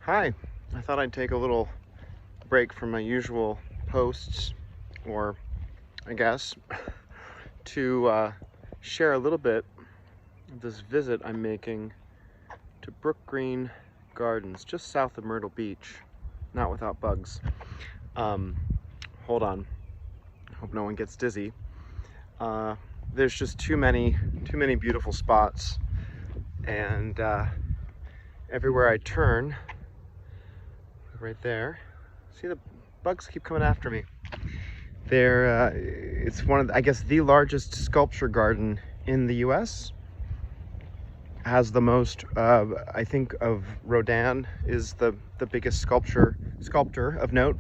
Hi, I thought I'd take a little break from my usual posts, or I guess, to share a little bit of this visit I'm making to Brookgreen Gardens, just south of Myrtle Beach, not without bugs. Um, Hold on, hope no one gets dizzy. There's just too many beautiful spots, and everywhere I turn, right there, see the bugs keep coming after me. It's one of, I guess, the largest sculpture garden in the U.S. Has the most, I think, of Rodin is the biggest sculptor of note.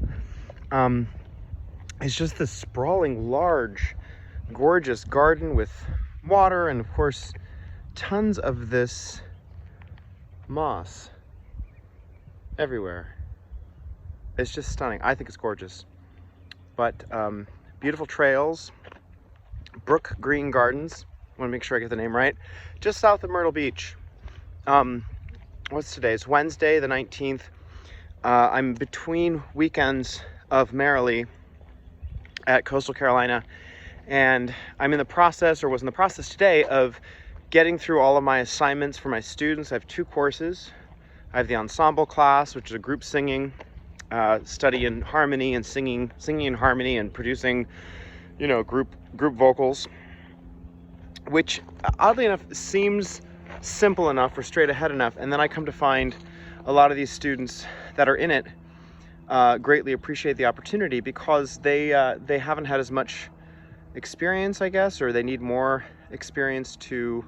It's just this sprawling, large, gorgeous garden with water and, of course, tons of this moss everywhere. It's just stunning. I think it's gorgeous. But beautiful trails, Brookgreen Gardens. I want to make sure I get the name right. Just south of Myrtle Beach. What's today? It's Wednesday, the 19th. I'm between weekends of Merrily at Coastal Carolina, and I'm in the process, or was in the process today, of getting through all of my assignments for my students. I have 2 courses. I have the ensemble class, which is a group singing, study in harmony and singing in harmony and producing, group vocals, which oddly enough seems simple enough or straight ahead enough. And then I come to find a lot of these students that are in it greatly appreciate the opportunity because they haven't had as much experience, I guess, or they need more experience to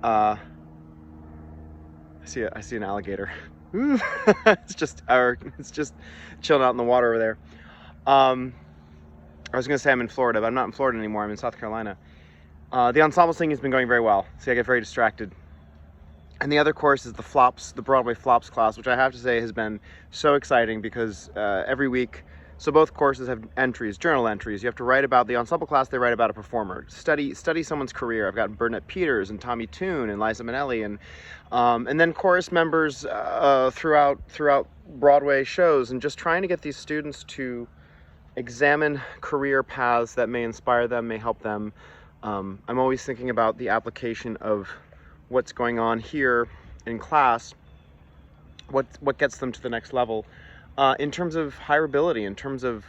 I see an alligator. it's just chilling out in the water over there. I was gonna say I'm in Florida, but I'm not in Florida anymore. I'm in South Carolina. The ensemble singing has been going very well. See, I get very distracted. And the other course is the Broadway Flops class, which I have to say has been so exciting because every week, so both courses have entries, journal entries. You have to write about the ensemble class. They write about a performer. Study someone's career. I've got Burnett Peters and Tommy Tune and Liza Minnelli, and then chorus members throughout Broadway shows, and just trying to get these students to examine career paths that may inspire them, may help them. I'm always thinking about the application of what's going on here in class, what gets them to the next level. In terms of hireability, in terms of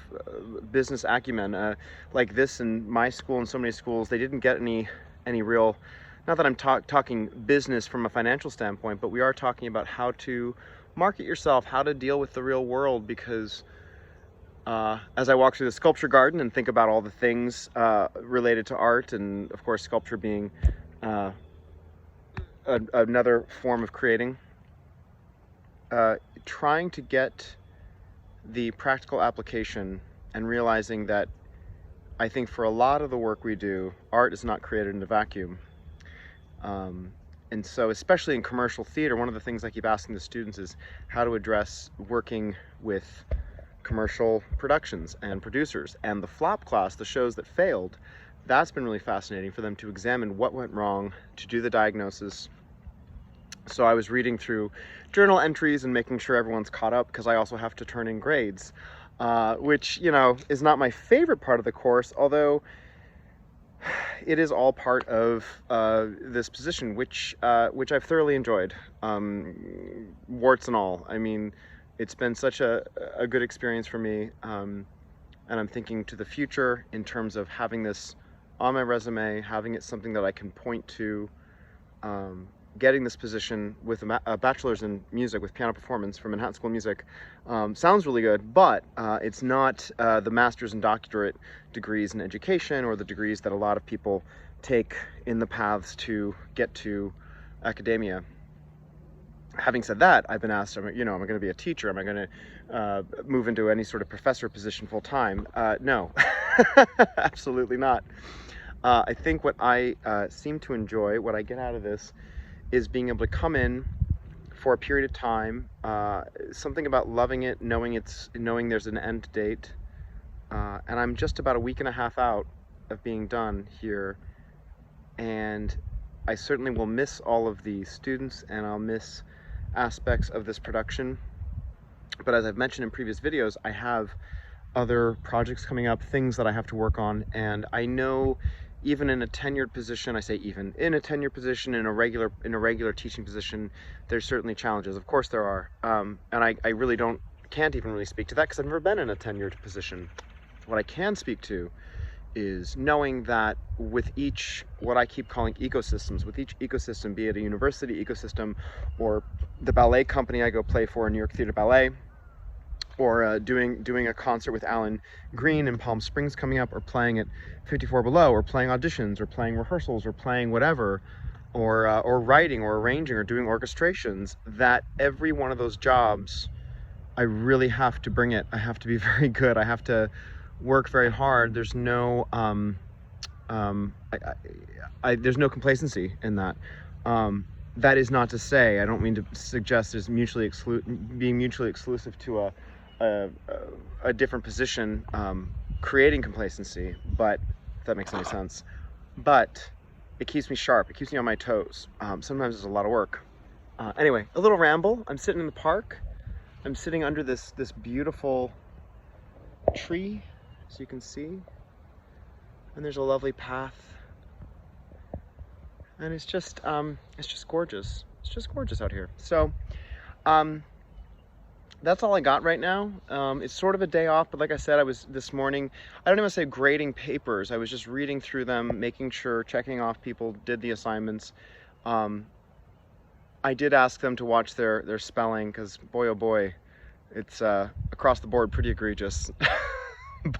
business acumen, like this in my school and so many schools, they didn't get any real, not that I'm talking business from a financial standpoint, but we are talking about how to market yourself, how to deal with the real world, because as I walk through the sculpture garden and think about all the things related to art, and of course sculpture being another form of creating, trying to get the practical application and realizing that I think for a lot of the work we do, art is not created in a vacuum. And so especially in commercial theater, one of the things I keep asking the students is how to address working with commercial productions and producers. And the flop class, the shows that failed, that's been really fascinating for them to examine what went wrong, to do the diagnosis. So I was reading through journal entries and making sure everyone's caught up, because I also have to turn in grades, which, is not my favorite part of the course, although it is all part of this position, which I've thoroughly enjoyed, warts and all. I mean, it's been such a good experience for me, and I'm thinking to the future in terms of having this on my resume, having it something that I can point to. Getting this position with a bachelor's in music with piano performance from Manhattan School of Music sounds really good, but it's not the master's and doctorate degrees in education, or the degrees that a lot of people take in the paths to get to academia. Having said that, I've been asked, am I going to be a teacher? Am I going to move into any sort of professor position full time? No, absolutely not. I think what I seem to enjoy, what I get out of this, is being able to come in for a period of time, something about loving it, knowing there's an end date, and I'm just about a week and a half out of being done here, and I certainly will miss all of the students, and I'll miss aspects of this production, But as I've mentioned in previous videos, I have other projects coming up, things that I have to work on, and I know even in a tenured position, I say even in a tenured position, in a regular teaching position, there's certainly challenges. Of course there are, and I really can't even really speak to that because I've never been in a tenured position. What I can speak to is knowing that with each, what I keep calling ecosystems, with each ecosystem, be it a university ecosystem or the ballet company I go play for in New York Theater Ballet, or doing a concert with Alan Green in Palm Springs coming up, or playing at 54 Below, or playing auditions, or playing rehearsals, or playing whatever, or writing, or arranging, or doing orchestrations, that every one of those jobs, I really have to bring it. I have to be very good. I have to work very hard. There's no there's no complacency in that. That is not to say, I don't mean to suggest as being mutually exclusive to a different position, creating complacency, but if that makes any sense. But it keeps me sharp, it keeps me on my toes. Sometimes it's a lot of work. Anyway, a little ramble. I'm sitting in the park. I'm sitting under this beautiful tree, as you can see, and there's a lovely path, and it's just gorgeous. It's just gorgeous out here. So that's all I got right now. It's sort of a day off, but like I said, I was this morning, I don't even say grading papers, I was just reading through them, making sure, checking off people did the assignments. I did ask them to watch their spelling, because boy oh boy, it's across the board pretty egregious.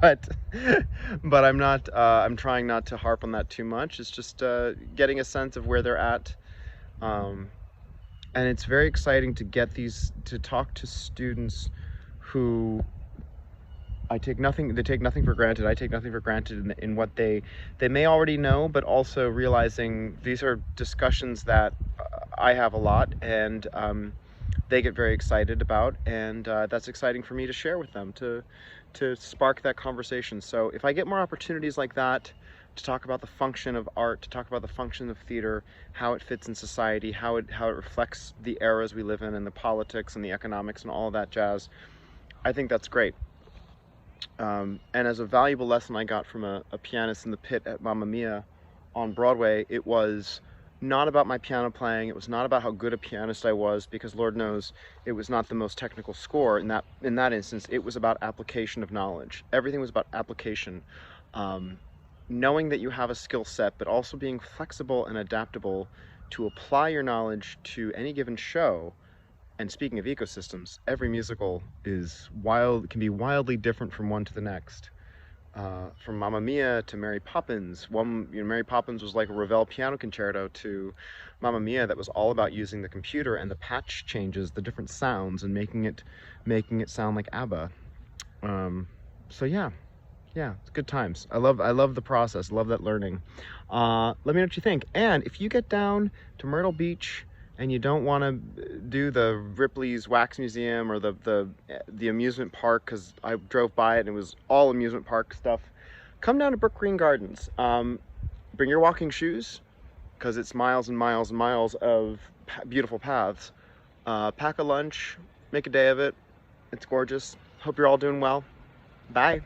but I'm trying not to harp on that too much. It's just getting a sense of where they're at. And it's very exciting to to talk to students who they take nothing for granted. I take nothing for granted in what they may already know, but also realizing these are discussions that I have a lot, and they get very excited about, and that's exciting for me to share with them, to spark that conversation. So if I get more opportunities like that, to talk about the function of art, to talk about the function of theater, how it fits in society, how it reflects the eras we live in, and the politics and the economics and all of that jazz, I think that's great. And as a valuable lesson I got from a pianist in the pit at Mamma Mia on Broadway, it was not about my piano playing, it was not about how good a pianist I was, because Lord knows it was not the most technical score in that instance. It was about application of knowledge. Everything was about application. Knowing that you have a skill set, but also being flexible and adaptable to apply your knowledge to any given show. And speaking of ecosystems, every musical can be wildly different from one to the next. From Mamma Mia to Mary Poppins. Mary Poppins was like a Ravel piano concerto, to Mamma Mia that was all about using the computer and the patch changes, the different sounds, and making it sound like ABBA. So yeah, it's good times. I love the process. Love that learning. Let me know what you think. And if you get down to Myrtle Beach and you don't want to do the Ripley's Wax Museum or the amusement park, because I drove by it and it was all amusement park stuff, come down to Brookgreen Gardens. Bring your walking shoes, because it's miles and miles and miles of beautiful paths. Pack a lunch, make a day of it. It's gorgeous. Hope you're all doing well. Bye.